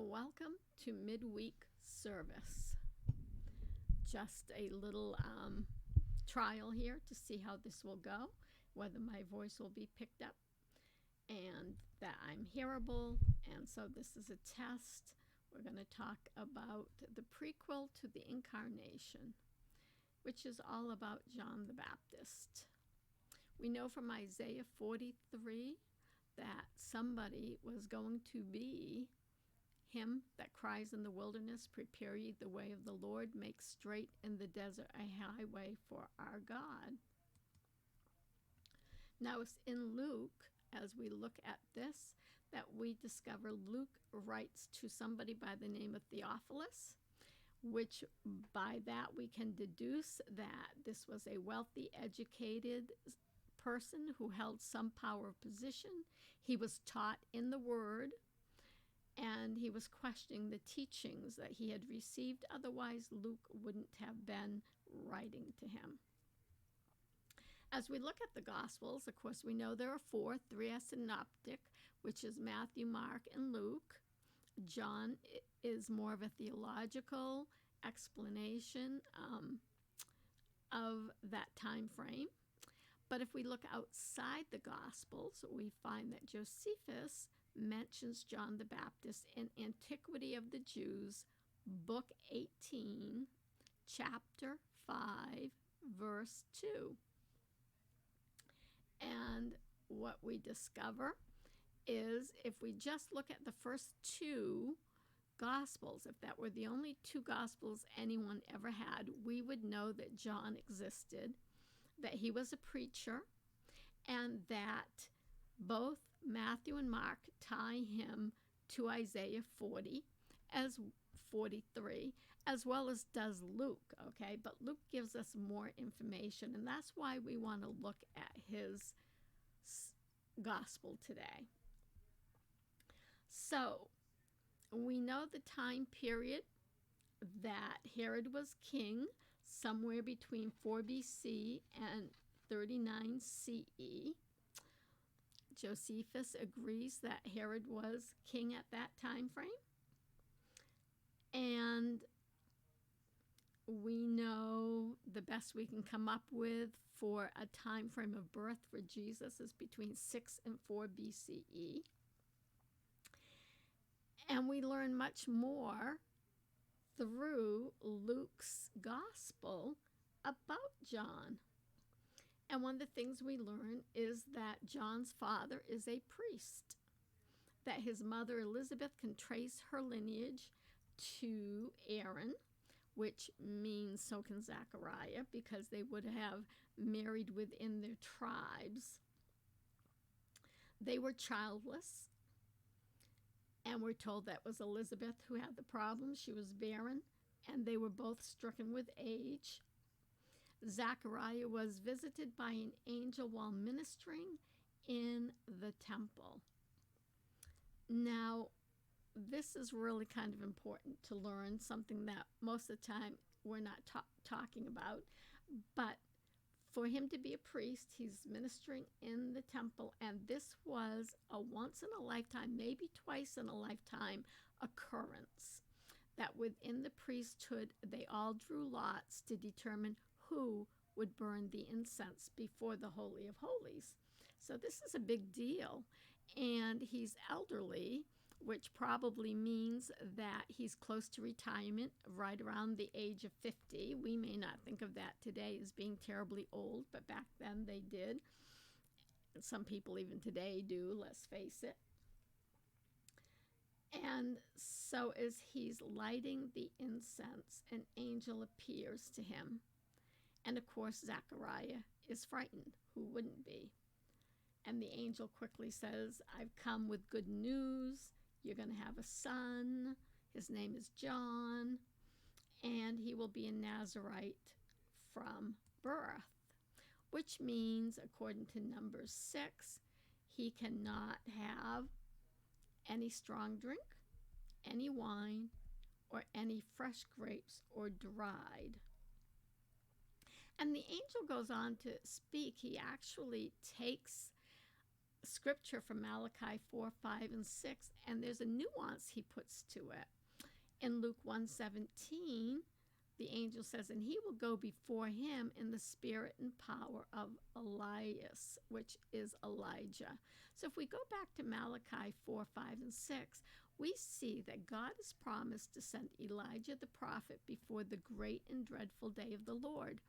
Welcome to midweek service. Just a little trial here to see how this will go, whether my voice will be picked up and that I'm hearable. And so this is a test. We're going to talk about the prequel to the Incarnation, which is all about John the Baptist. We know from Isaiah 43 that somebody was going to be him that cries in the wilderness, prepare ye the way of the Lord, make straight in the desert a highway for our God. Now it's in Luke, as we look at this, that we discover Luke writes to somebody by the name of Theophilus, which by that we can deduce that this was a wealthy, educated person who held some power of position. He was taught in the Word, and he was questioning the teachings that he had received. Otherwise, Luke wouldn't have been writing to him. As we look at the Gospels, of course, we know there are four. Three are synoptic, which is Matthew, Mark, and Luke. John is more of a theological explanation of that time frame. But if we look outside the Gospels, we find that Josephus mentions John the Baptist in Antiquity of the Jews, Book 18, Chapter 5, Verse 2. And what we discover is if we just look at the first two Gospels, if that were the only two Gospels anyone ever had, we would know that John existed, that he was a preacher, and that both Matthew and Mark tie him to Isaiah 40 as 43, as well as does Luke, okay? But Luke gives us more information, and that's why we want to look at his gospel today. So, we know the time period that Herod was king, somewhere between 4 BC and 39 CE. Josephus agrees that Herod was king at that time frame. And we know the best we can come up with for a time frame of birth for Jesus is between 6 and 4 BCE. And we learn much more through Luke's gospel about John. And one of the things we learn is that John's father is a priest, that his mother Elizabeth can trace her lineage to Aaron, which means so can Zechariah, because they would have married within their tribes. They were childless, and we're told that was Elizabeth who had the problem. She was barren, and they were both stricken with age. Zechariah was visited by an angel while ministering in the temple. Now, this is really kind of important to learn, something that most of the time we're not talking about. But for him to be a priest, he's ministering in the temple, and this was a once in a lifetime, maybe twice in a lifetime occurrence, that within the priesthood they all drew lots to determine who would burn the incense before the Holy of Holies. So this is a big deal, and he's elderly, which probably means that he's close to retirement, right around the age of 50. We may not think of that today as being terribly old, but back then they did. And some people even today do, let's face it. And so as he's lighting the incense, an angel appears to him. And of course, Zechariah is frightened. Who wouldn't be? And the angel quickly says, I've come with good news. You're going to have a son. His name is John, and he will be a Nazarite from birth, which means, according to Numbers 6, he cannot have any strong drink, any wine, or any fresh grapes or dried. And the angel goes on to speak. He actually takes scripture from Malachi 4, 5, and 6, and there's a nuance he puts to it. In Luke 1:17, the angel says, and he will go before him in the spirit and power of Elias, which is Elijah. So if we go back to Malachi 4, 5, and 6, we see that God has promised to send Elijah the prophet before the great and dreadful day of the Lord.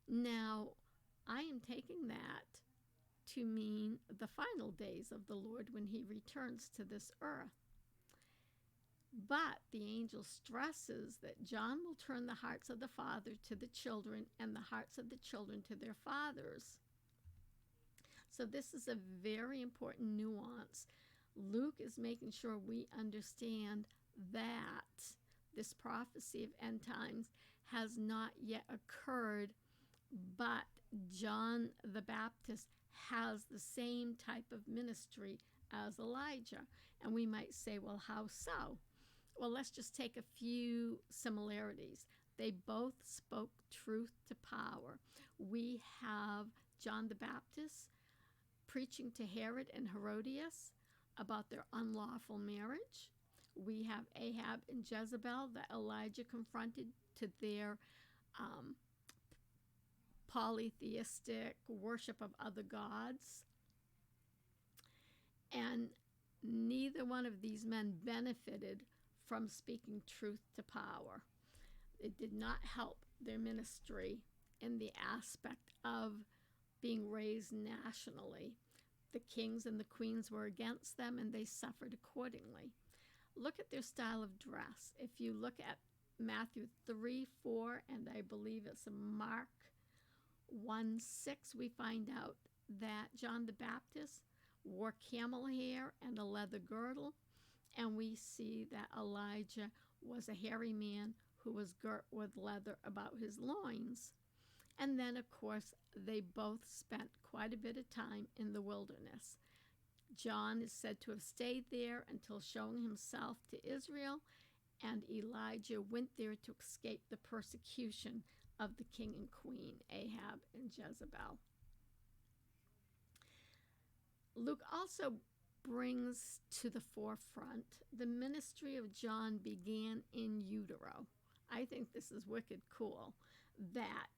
Now, I am taking that to mean the final days of the Lord when he returns to this earth. But the angel stresses that John will turn the hearts of the father to the children and the hearts of the children to their fathers. So this is a very important nuance. Luke is making sure we understand that this prophecy of end times has not yet occurred, but John the Baptist has the same type of ministry as Elijah. And we might say, well, how so? Well, let's just take a few similarities. They both spoke truth to power. We have John the Baptist preaching to Herod and Herodias about their unlawful marriage. We have Ahab and Jezebel that Elijah confronted to their polytheistic worship of other gods. And neither one of these men benefited from speaking truth to power. It did not help their ministry in the aspect of being raised nationally. The kings and the queens were against them, and they suffered accordingly. Look at their style of dress. If you look at Matthew 3, 4, and I believe it's Mark 1, 6, we find out that John the Baptist wore camel hair and a leather girdle, and we see that Elijah was a hairy man who was girt with leather about his loins. And then, of course, they both spent quite a bit of time in the wilderness. John is said to have stayed there until showing himself to Israel, and Elijah went there to escape the persecution of the king and queen, Ahab and Jezebel. Luke also brings to the forefront the ministry of John began in utero. I think this is wicked cool that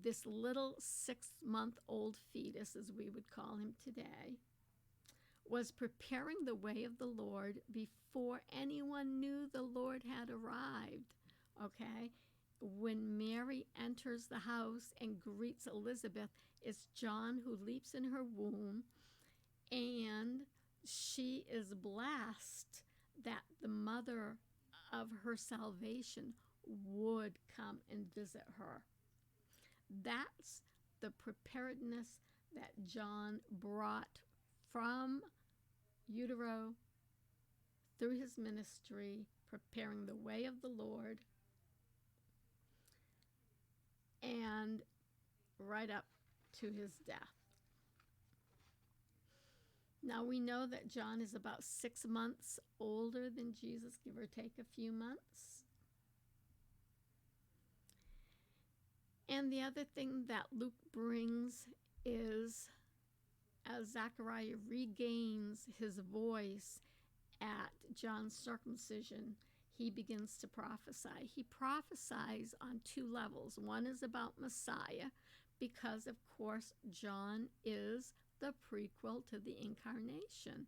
this little 6-month-old fetus, as we would call him today, was preparing the way of the Lord before anyone knew the Lord had arrived, okay? When Mary enters the house and greets Elizabeth, it's John who leaps in her womb, and she is blessed that the mother of her salvation would come and visit her. That's the preparedness that John brought from utero through his ministry, preparing the way of the Lord, and right up to his death. Now we know that John is about 6 months older than Jesus, give or take a few months. And the other thing that Luke brings is, as Zechariah regains his voice at John's circumcision, he begins to prophesy. He prophesies on 2 levels. One is about Messiah, because of course John is the prequel to the Incarnation.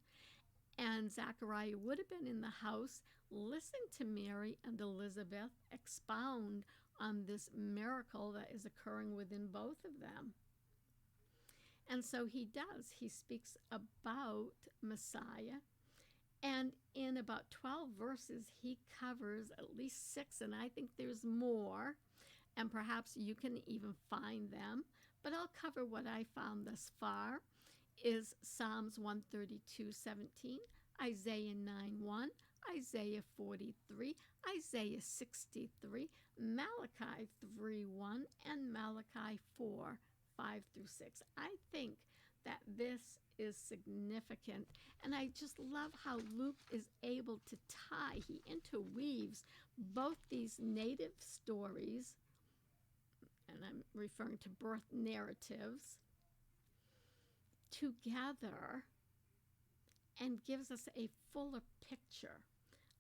And Zechariah would have been in the house listening to Mary and Elizabeth expound on this miracle that is occurring within both of them. And so he does. He speaks about Messiah. And in about 12 verses, he covers at least 6, and I think there's more. And perhaps you can even find them. But I'll cover what I found thus far. Is Psalms 132:17, Isaiah 9:1, Isaiah 43, Isaiah 63, Malachi 3:1, and Malachi 4:5-6. I think that this is significant, and I just love how Luke is able to tie, he interweaves both these native stories, and I'm referring to birth narratives, together and gives us a fuller picture.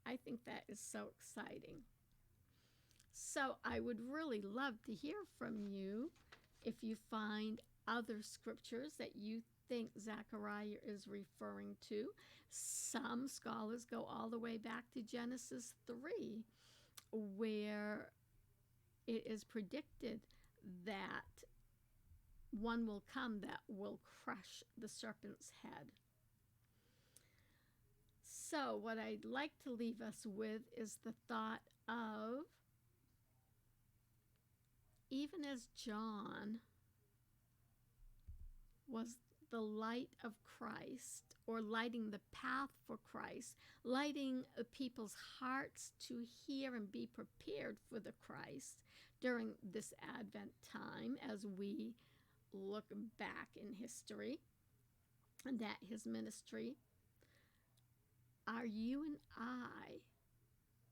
I think that is so exciting. So I would really love to hear from you if you find other scriptures that you think Zechariah is referring to. Some scholars go all the way back to Genesis 3, where it is predicted that one will come that will crush the serpent's head. So what I'd like to leave us with is the thought of, even as John was the light of Christ, or lighting the path for Christ, lighting people's hearts to hear and be prepared for the Christ during this Advent time, as we look back in history and at his ministry, are you and I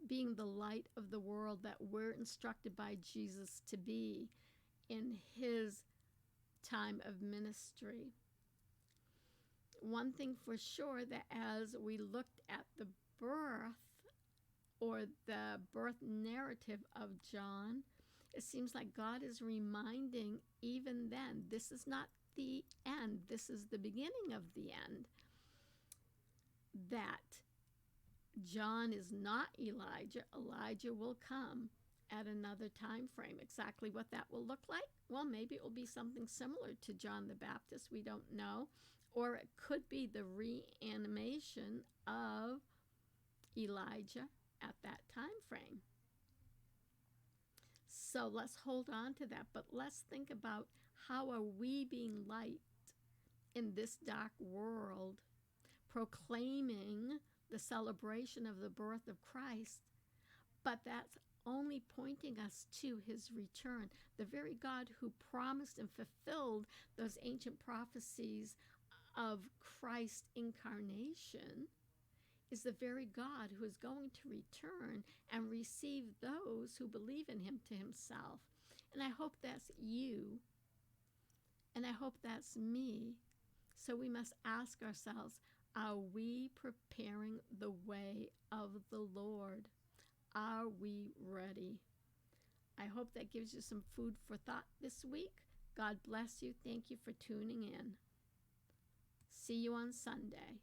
being the light of the world that we're instructed by Jesus to be in his time of ministry? One thing for sure, that as we looked at the birth, or the birth narrative of John, it seems like God is reminding even then, this is not the end, this is the beginning of the end. That John is not Elijah. Elijah will come at another time frame. Exactly what that will look like? Well, maybe it will be something similar to John the Baptist. We don't know. Or it could be the reanimation of Elijah at that time frame. So let's hold on to that. But let's think about, how are we being light in this dark world, proclaiming the celebration of the birth of Christ, but that's only pointing us to his return. The very God who promised and fulfilled those ancient prophecies of Christ's incarnation is the very God who is going to return and receive those who believe in him to himself. And I hope that's you, and I hope that's me. So we must ask ourselves, are we preparing the way of the Lord? Are we ready? I hope that gives you some food for thought this week. God bless you. Thank you for tuning in. See you on Sunday.